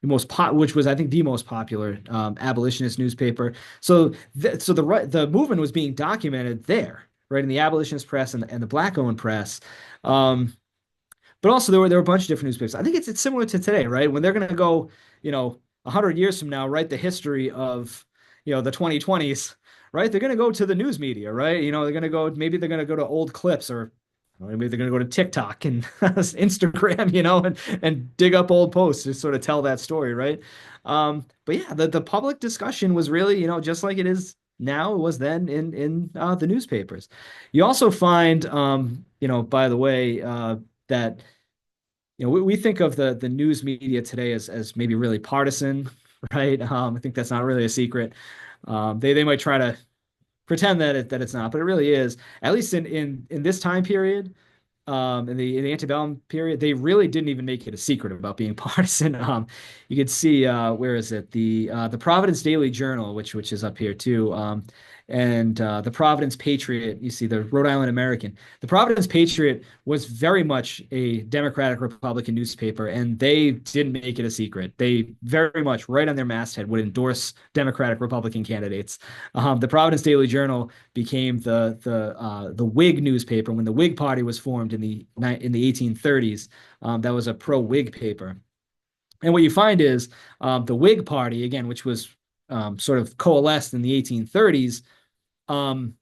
which was, I think, the most popular abolitionist newspaper. So the movement was being documented there, right, in the abolitionist press and the black-owned press. But also there were a bunch of different newspapers. I think it's similar to today, right? When they're going to go, 100 years from now, write the history of, the 2020s, right? They're going to go to the news media, right? Maybe they're going to go to old clips or maybe they're going to go to TikTok and Instagram, and dig up old posts to sort of tell that story, right? But yeah, the public discussion was really, just like it is now, it was then in the newspapers. You also find, by the way, that we think of the news media today as maybe really partisan, right? I think that's not really a secret. They might try to pretend that it's not, but it really is. At least in this time period, in the antebellum period, they really didn't even make it a secret about being partisan. You could see where is it the Providence Daily Journal, which is up here too, and the Providence Patriot. You see the Rhode Island American. The Providence Patriot was very much a Democratic Republican newspaper, and they didn't make it a secret. They very much, right on their masthead, would endorse Democratic Republican candidates. The Providence Daily Journal became the Whig newspaper when the Whig Party was formed in the 1830s. That was a pro-Whig paper. And what you find is the Whig Party, again, which was sort of coalesced in the 1830s, the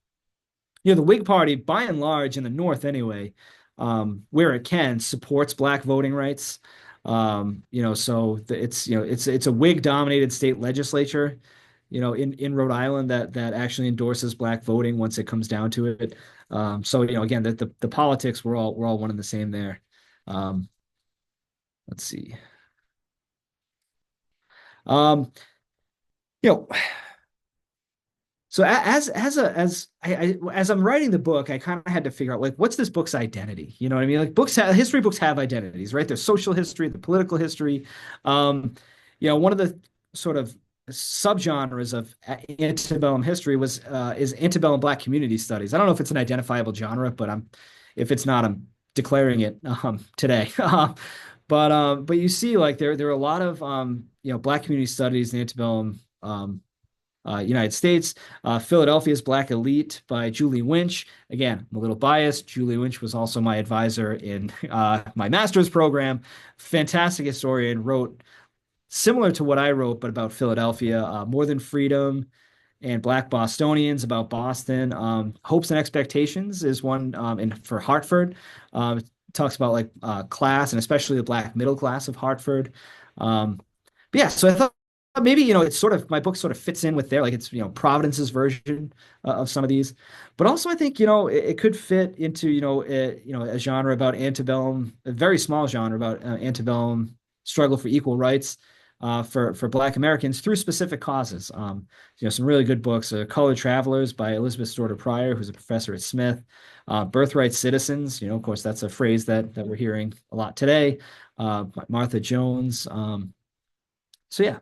Whig Party, by and large, in the North anyway, where it can, supports black voting rights. It's a Whig-dominated state legislature, in Rhode Island that actually endorses black voting once it comes down to it. Again, the politics we're all one and the same there. Let's see. Um, you know, so as I'm writing the book, I kind of had to figure out like what's this book's identity? You know what I mean? Like history books have identities, right? There's social history, the political history. One of the sort of subgenres of antebellum history is antebellum Black community studies. I don't know if it's an identifiable genre, but if it's not, I'm declaring it today. But you see, like there are a lot of Black community studies in antebellum United States. Philadelphia's Black Elite by Julie Winch. Again, I'm a little biased. Julie Winch was also my advisor in my master's program. Fantastic historian, wrote similar to what I wrote, but about Philadelphia. More Than Freedom and Black Bostonians, about Boston. Hopes and Expectations is one for Hartford. It talks about like class and especially the Black middle class of Hartford. But yeah, so I thought maybe it's sort of my book sort of fits in with there, like it's Providence's version of some of these, but also I think it could fit into a genre about antebellum, a very small genre about antebellum struggle for equal rights for Black Americans through specific causes. Some really good books: Colored Travelers by Elizabeth Storter Pryor, who's a professor at Smith. Birthright Citizens, of course, that's a phrase that we're hearing a lot today. Martha Jones. So yeah.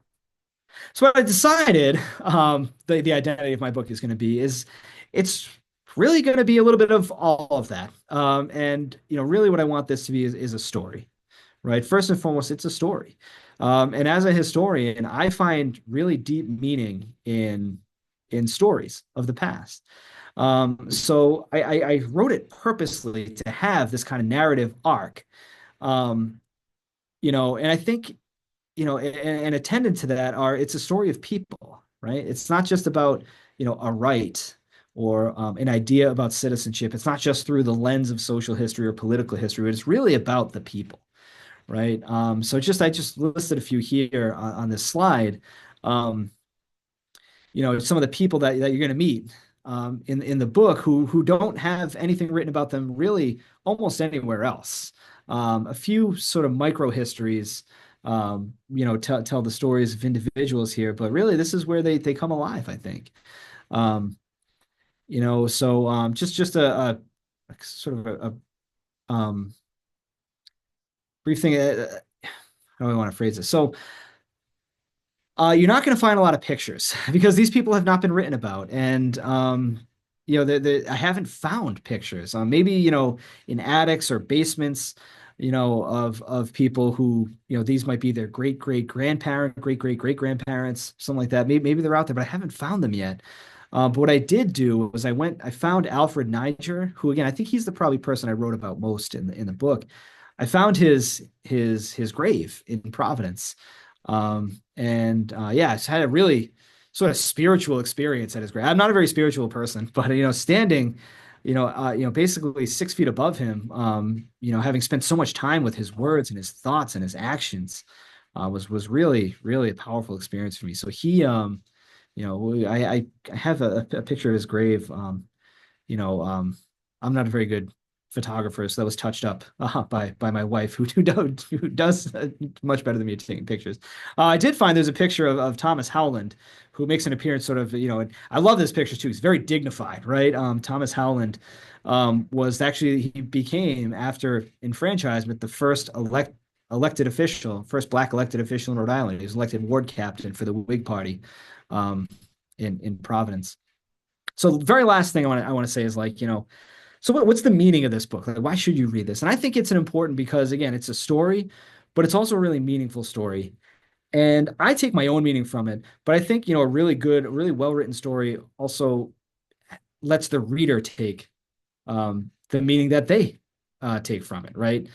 So what I decided the identity of my book is going to be is it's really going to be a little bit of all of that. And really what I want this to be is a story, right? First and foremost, it's a story. And as a historian, I find really deep meaning in stories of the past. So I wrote it purposely to have this kind of narrative arc. And I think and attendant to that it's a story of people, right? It's not just about, a right or an idea about citizenship. It's not just through the lens of social history or political history, but it's really about the people, right? So I just listed a few here on this slide. Some of the people that you're going to meet in the book who don't have anything written about them really almost anywhere else. A few sort of micro histories tell the stories of individuals here, but really this is where they come alive, I think. Just a sort of brief thing. How do I want to phrase this? So you're not going to find a lot of pictures because these people have not been written about, and I haven't found pictures. Maybe in attics or basements, of people who, these might be their great great grandparent, great great great grandparents, something like that. Maybe they're out there, but I haven't found them yet. But what I did do was I found Alfred Niger, who again I think he's the probably person I wrote about most in the book. I found his grave in Providence, yeah, I had a really sort of spiritual experience at his grave. I'm not a very spiritual person, but standing basically 6 feet above him, having spent so much time with his words and his thoughts and his actions, was really, really a powerful experience for me. So I have a picture of his grave. you know, um, I'm not a very good photographer, so that was touched up by my wife, who does much better than me at taking pictures. I did find there's a picture of Thomas Howland, who makes an appearance sort of, and I love this picture too. He's very dignified, right? Thomas Howland was actually, he became, after enfranchisement, the elected official, first black elected official in Rhode Island. He was elected ward captain for the Whig Party um, in Providence. So the very last thing I want to say is, like, so what's the meaning of this book? Like, why should you read this? And I think it's an important, because again, it's a story, but it's also a really meaningful story. And I take my own meaning from it, but I think, a really good, really well-written story also lets the reader take the meaning that they take from it, right?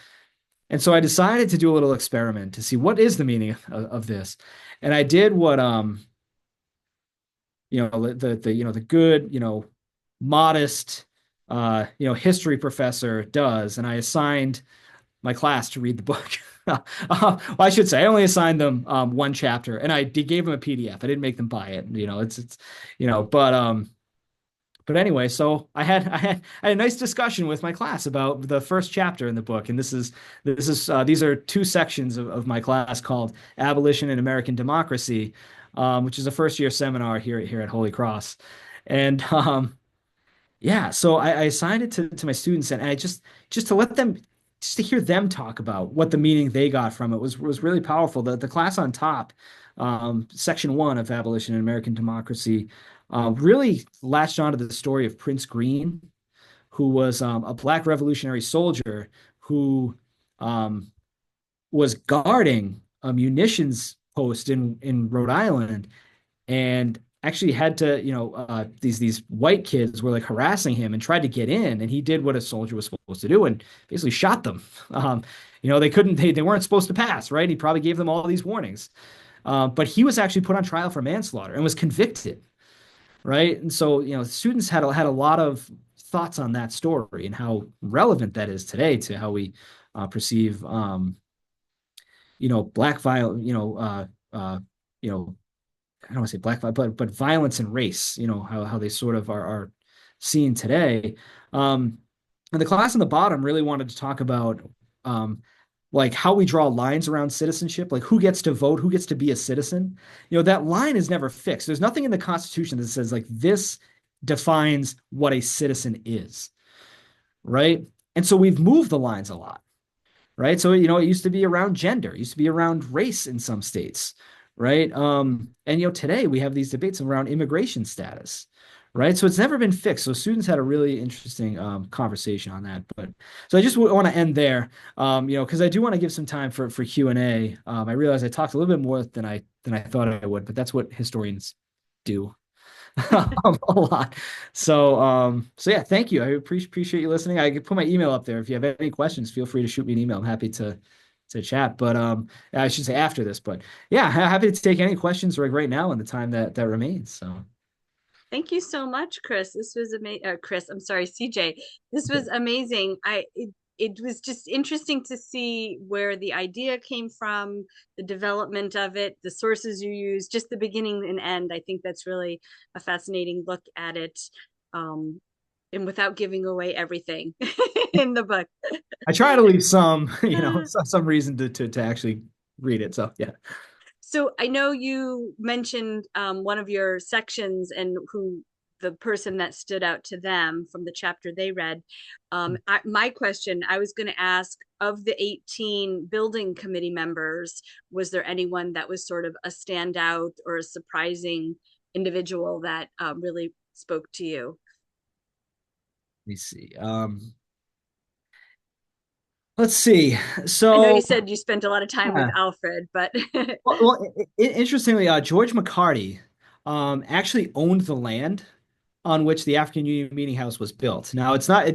And so I decided to do a little experiment to see what is the meaning of this. And I did what the good, modest history professor does, and I assigned my class to read the book. Well, I should say I only assigned them one chapter, and I gave them a PDF. I didn't make them buy it. It's but anyway, so I had a nice discussion with my class about the first chapter in the book, and these are two sections of my class called Abolition in American Democracy, which is a first year seminar here at Holy Cross, and yeah, so I assigned it to my students, and I just to let them, just to hear them talk about what the meaning they got from it was really powerful. The class on top, section one of Abolition in American Democracy, really latched onto the story of Prince Green, who was a Black Revolutionary soldier who um, was guarding a munitions post in Rhode Island, and actually had to, these white kids were like harassing him and tried to get in, and he did what a soldier was supposed to do and basically shot them. They weren't supposed to pass, right? He probably gave them all these warnings. But he was actually put on trial for manslaughter and was convicted, right? And so, students had a lot of thoughts on that story and how relevant that is today to how we perceive, black violence, you know, I don't want to say black, but violence and race, how they sort of are seen today. And the class on the bottom really wanted to talk about like how we draw lines around citizenship, like who gets to vote, who gets to be a citizen. That line is never fixed. There's nothing in the Constitution that says like this defines what a citizen is, right? And so we've moved the lines a lot, right? So, it used to be around gender, it used to be around race in some states, right? And, today we have these debates around immigration status, right? So it's never been fixed. So students had a really interesting conversation on that. But so I just want to end there, because I do want to give some time for Q&A. I realize I talked a little bit more than I thought I would, but that's what historians do. A lot. So yeah, thank you. I appreciate you listening. I could put my email up there. If you have any questions, feel free to shoot me an email. I'm happy to chat. But I should say after this. But yeah, happy to take any questions right now in the time that remains. So Thank you so much, Chris. This was amazing. Chris, I'm sorry, CJ. This was amazing. It was just interesting to see where the idea came from, the development of it, the sources you use, just the beginning and end. I think that's really a fascinating look at it, and without giving away everything in the book. I try to leave some, some reason to actually read it. So yeah. So I know you mentioned one of your sections and who the person that stood out to them from the chapter they read. My question, I was going to ask, of the 18 building committee members, was there anyone that was sort of a standout or a surprising individual that really spoke to you? Let me see. Let's see. I know you So said you spent a lot of time with yeah. Alfred, but Interestingly, George McCarty actually owned the land on which the African Union Meeting House was built. Now it's not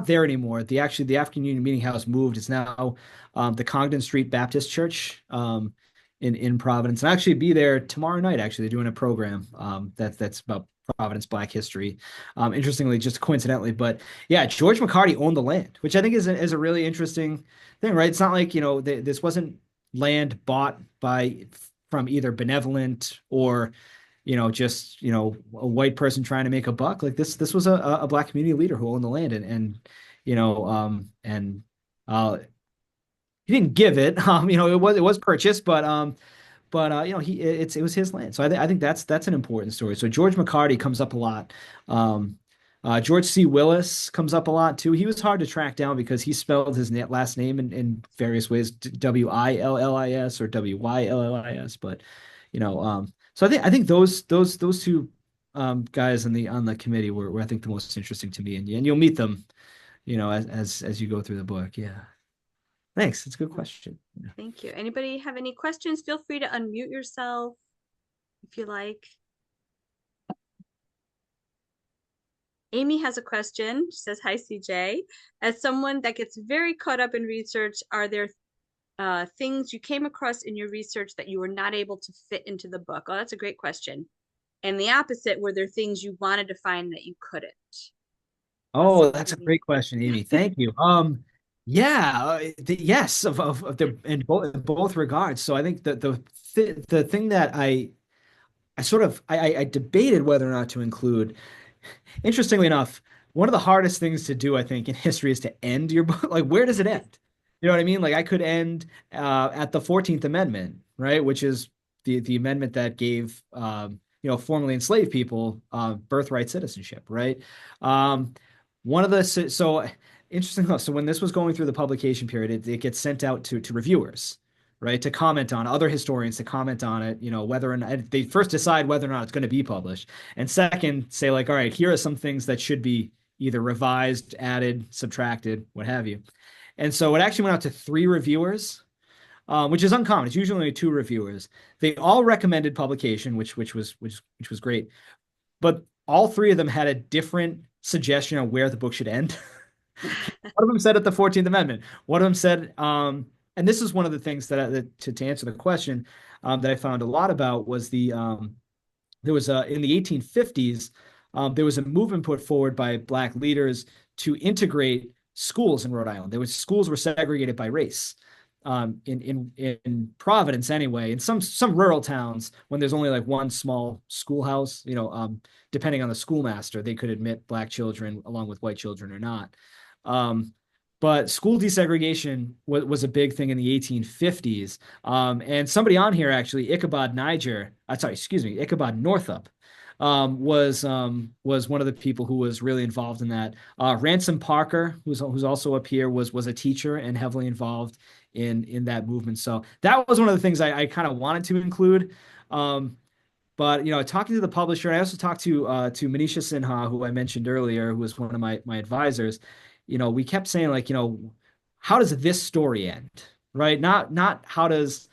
there anymore. The African Union Meeting House moved. It's now the Congdon Street Baptist Church in Providence. And I'll actually be there tomorrow night. Actually, they're doing a program that's about Providence Black history. Interestingly, just coincidentally, but yeah, George McCarty owned the land, which I think is a really interesting thing, right? It's not like, this wasn't land bought by from either benevolent or, just, a white person trying to make a buck. Like this was a Black community leader who owned the land and you know, and he didn't give it. It was purchased, but it was his land. So I think that's an important story. So George McCarty comes up a lot. Um, George C. Willis comes up a lot too. He was hard to track down because he spelled his last name in various ways, Willis or Wyllis. But so I think those two guys on the committee were I think the most interesting to me, and you'll meet them, as you go through the book. Yeah. Thanks. It's a good question. Yeah. Thank you. Anybody have any questions? Feel free to unmute yourself if you like. Amy has a question. She says, hi, CJ. As someone that gets very caught up in research, are there things you came across in your research that you were not able to fit into the book? Oh, that's a great question. And the opposite, were there things you wanted to find that you couldn't? Oh, that's a great question, Amy. Thank you. Yeah, yes, of the in both regards. So I think that the thing that I sort of I debated whether or not to include. Interestingly enough, one of the hardest things to do, I think, in history is to end your book. Like, where does it end? You know what I mean? Like, I could end at the 14th Amendment, right? Which is the amendment that gave formerly enslaved people birthright citizenship, right? Um, one of the so interesting enough. So when this was going through the publication period, it gets sent out to reviewers, right, to comment on other historians to comment on it. Whether or not they first decide whether or not it's going to be published, and second, say like, all right, here are some things that should be either revised, added, subtracted, what have you. And so it actually went out to three reviewers, which is uncommon. It's usually only two reviewers. They all recommended publication, which was great, but all three of them had a different suggestion on where the book should end. One of them said at the 14th Amendment. One of them said, and this is one of the things that to answer the question that I found a lot about was there was in the 1850s there was a movement put forward by Black leaders to integrate schools in Rhode Island. Schools were segregated by race. In Providence anyway, in some rural towns when there's only like one small schoolhouse, depending on the schoolmaster, they could admit Black children along with white children or not. Um, but school desegregation was a big thing in the 1850s. And somebody on here actually, Ichabod Niger, sorry, excuse me, Ichabod Northup, was one of the people who was really involved in that. Ransom Parker, who's also up here, was a teacher and heavily involved in that movement. So that was one of the things I kind of wanted to include. But talking to the publisher, I also talked to Manisha Sinha, who I mentioned earlier, who was one of my advisors. We kept saying like, how does this story end, right? Not how does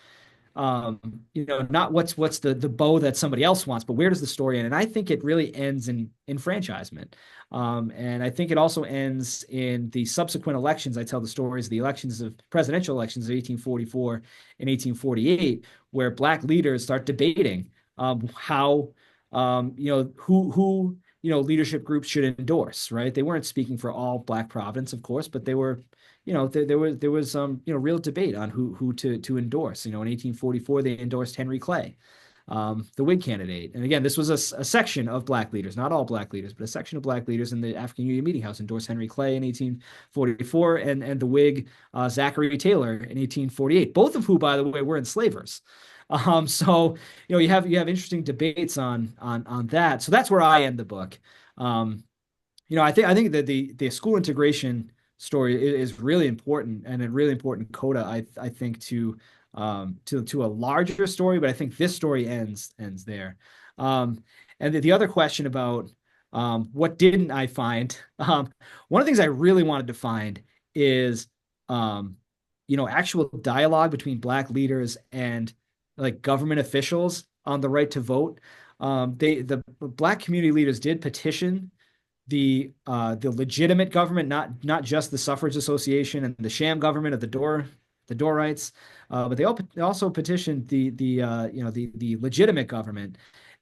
not what's the bow that somebody else wants, but where does the story end? And I think it really ends in enfranchisement. And I think it also ends in the subsequent elections. I tell the stories, the presidential elections of 1844 and 1848, where Black leaders start debating how who leadership groups should endorse, right? They weren't speaking for all Black Providence, of course, but they were, there was real debate on who to endorse. In 1844 they endorsed Henry Clay, the Whig candidate. And again, this was a section of Black leaders, not all Black leaders, but a section of Black leaders in the African Union Meeting House endorsed Henry Clay in 1844 and the Whig Zachary Taylor in 1848, both of who, by the way, were enslavers. So you have interesting debates on that. So that's where I end the book. I think that the school integration story is really important and a really important coda. I think to a larger story, but I think this story ends there. And the other question about what didn't I find? One of the things I really wanted to find is actual dialogue between Black leaders and like government officials on the right to vote. The Black community leaders did petition the legitimate government, not just the suffrage association and the sham government of the Dorrites, but they also petitioned the legitimate government.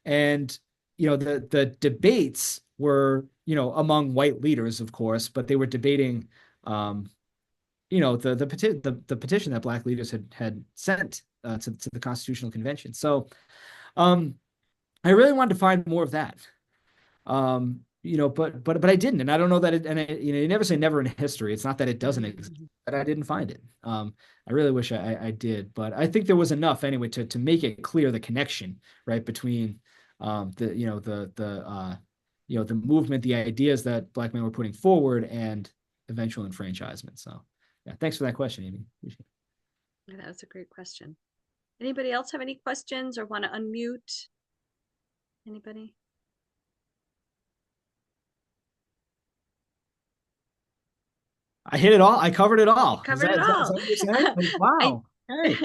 And the debates were, among white leaders, of course, but they were debating, um, the petition that black leaders had sent to the Constitutional Convention. So I really wanted to find more of that. But I didn't, and I don't know that you never say never in history. It's not that it doesn't exist, but I didn't find it. I really wish I did, but I think there was enough anyway to make it clear the connection, right, between the movement, the ideas that black men were putting forward, and eventual enfranchisement. So, yeah, thanks for that question, Amy. Appreciate Yeah, that was a great question. Anybody else have any questions or want to unmute? Anybody? I hit it all. I covered it You all. Is covered that, it is that, is all. that what you're saying? Like, I wow. Hey.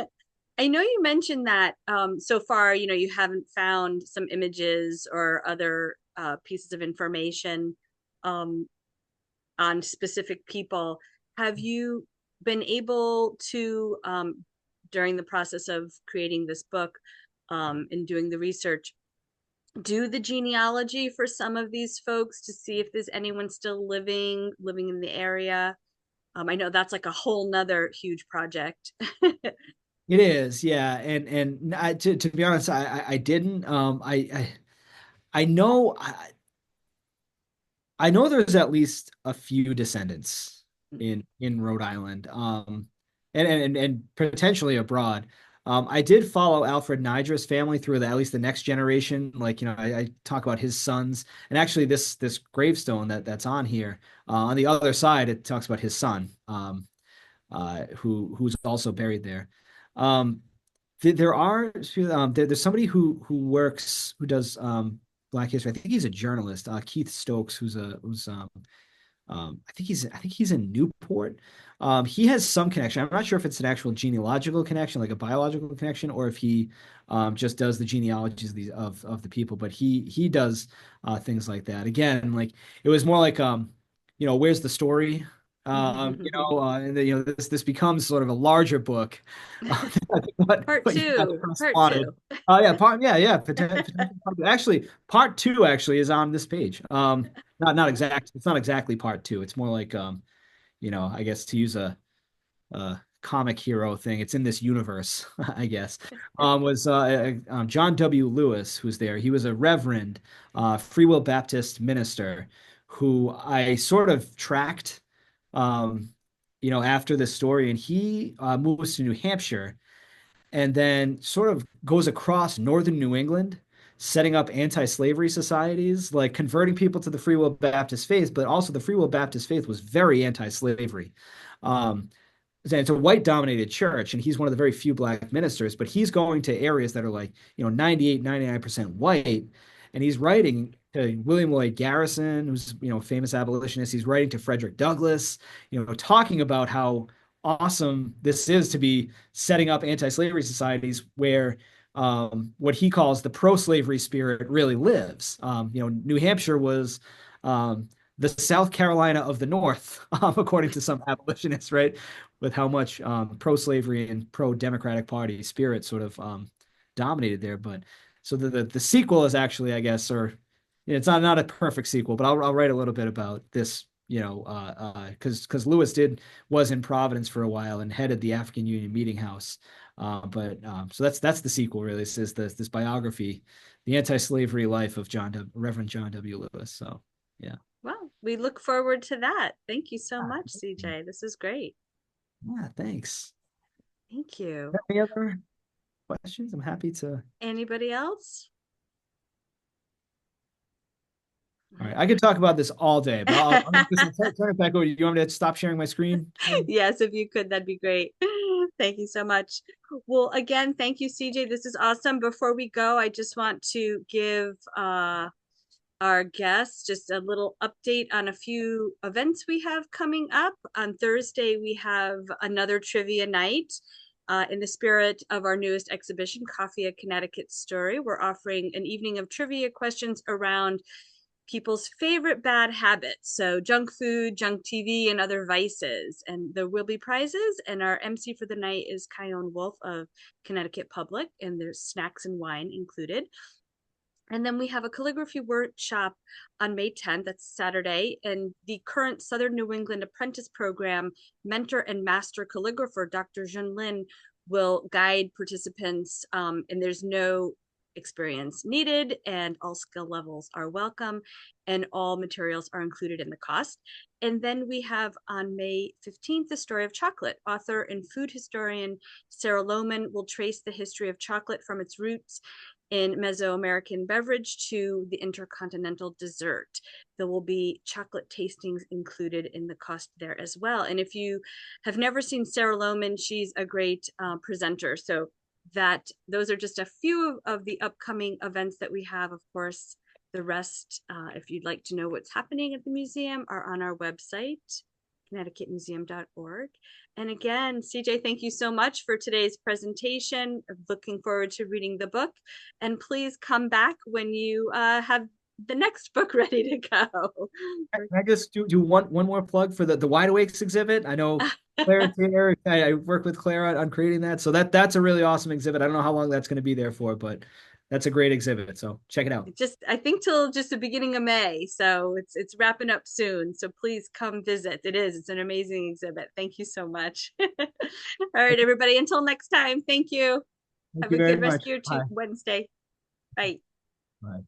I know you mentioned that so far, you haven't found some images or other pieces of information um, on specific people. Have you been able to, during the process of creating this book and doing the research, do the genealogy for some of these folks to see if there's anyone still living in the area? I know that's like a whole nother huge project. It is, yeah, and to be honest, I didn't. I know I know there's at least a few descendants in Rhode Island, and potentially abroad. I did follow Alfred Niger's family through at least the next generation. Like, I talk about his sons, and actually this gravestone that's on here, on the other side, it talks about his son, who's also buried there. Um, there's somebody who does Black history. I think he's a journalist, Keith Stokes, I think he's in Newport. He has some connection. I'm not sure if it's an actual genealogical connection, like a biological connection, or if he just does the genealogies of the people. But he does things like that. Again, like it was more like where's the story? And then, this becomes sort of a larger book. Part What you guys two, press part wanted. two. Yeah, potential. Actually, part two actually is on this page. Not exact. It's not exactly part two. It's more like I guess to use a comic hero thing. It's in this universe, I guess. Was John W. Lewis, who's there. He was a Reverend, Free Will Baptist minister, who I sort of tracked, after this story, and he moves to New Hampshire and then sort of goes across northern New England, setting up anti-slavery societies, like converting people to the Free Will Baptist faith, but also the Free Will Baptist faith was very anti-slavery. Um, it's a white dominated church, and he's one of the very few black ministers, but he's going to areas that are like, 98, 99% white. And he's writing to William Lloyd Garrison, who's, famous abolitionist. He's writing to Frederick Douglass, talking about how awesome this is to be setting up anti-slavery societies where what he calls the pro-slavery spirit really lives. New Hampshire was the South Carolina of the North, according to some abolitionists, right? With how much pro-slavery and pro-democratic party spirit sort of dominated there. But so the sequel is actually, I guess, or it's not a perfect sequel, but I'll write a little bit about this, because Lewis was in Providence for a while and headed the African Union Meeting House. But so that's the sequel, really. This is this biography, the anti-slavery life of Reverend John W. Lewis. So yeah. Well, we look forward to that. Thank you so much, CJ. This is great. Yeah, thanks. Thank you. Any other questions? I'm happy to. Anybody else? All right, I could talk about this all day, but I'll turn it back over. Do you want me to stop sharing my screen? Yes, if you could, that'd be great. Thank you so much. Well, again, thank you, CJ. This is awesome. Before we go, I just want to give our guests just a little update on a few events we have coming up. On Thursday, we have another trivia night. In the spirit of our newest exhibition, Coffee, a Connecticut Story, we're offering an evening of trivia questions around people's favorite bad habits. So junk food, junk TV, and other vices. And there will be prizes. And our MC for the night is Kyone Wolf of Connecticut Public, and there's snacks and wine included. And then we have a calligraphy workshop on May 10th, that's Saturday. And the current Southern New England Apprentice Program mentor and master calligrapher, Dr. Jun Lin, will guide participants. And there's no experience needed, and all skill levels are welcome, and all materials are included in the cost. And then we have on May 15th, The Story of Chocolate. Author and food historian Sarah Lohman will trace the history of chocolate from its roots in Mesoamerican beverage to the intercontinental dessert. There will be chocolate tastings included in the cost there as well. And if you have never seen Sarah Lohman, she's a great presenter. So those are just a few of the upcoming events that we have. Of course, the rest, if you'd like to know what's happening at the museum, are on our website, connecticutmuseum.org. And again, CJ, thank you so much for today's presentation. Looking forward to reading the book. And please come back when you have the next book ready to go. Can I just do one more plug for the Wide Awakes exhibit? I know Claire Taylor, I work with Claire on creating that. So that's a really awesome exhibit. I don't know how long that's going to be there for, but that's a great exhibit. So check it out. Just I think till just the beginning of May. So it's wrapping up soon. So please come visit. It's an amazing exhibit. Thank you so much. All right, everybody. Until next time. Thank you. Thank Have you a very good rest much. of your Bye. Wednesday. Bye. Bye.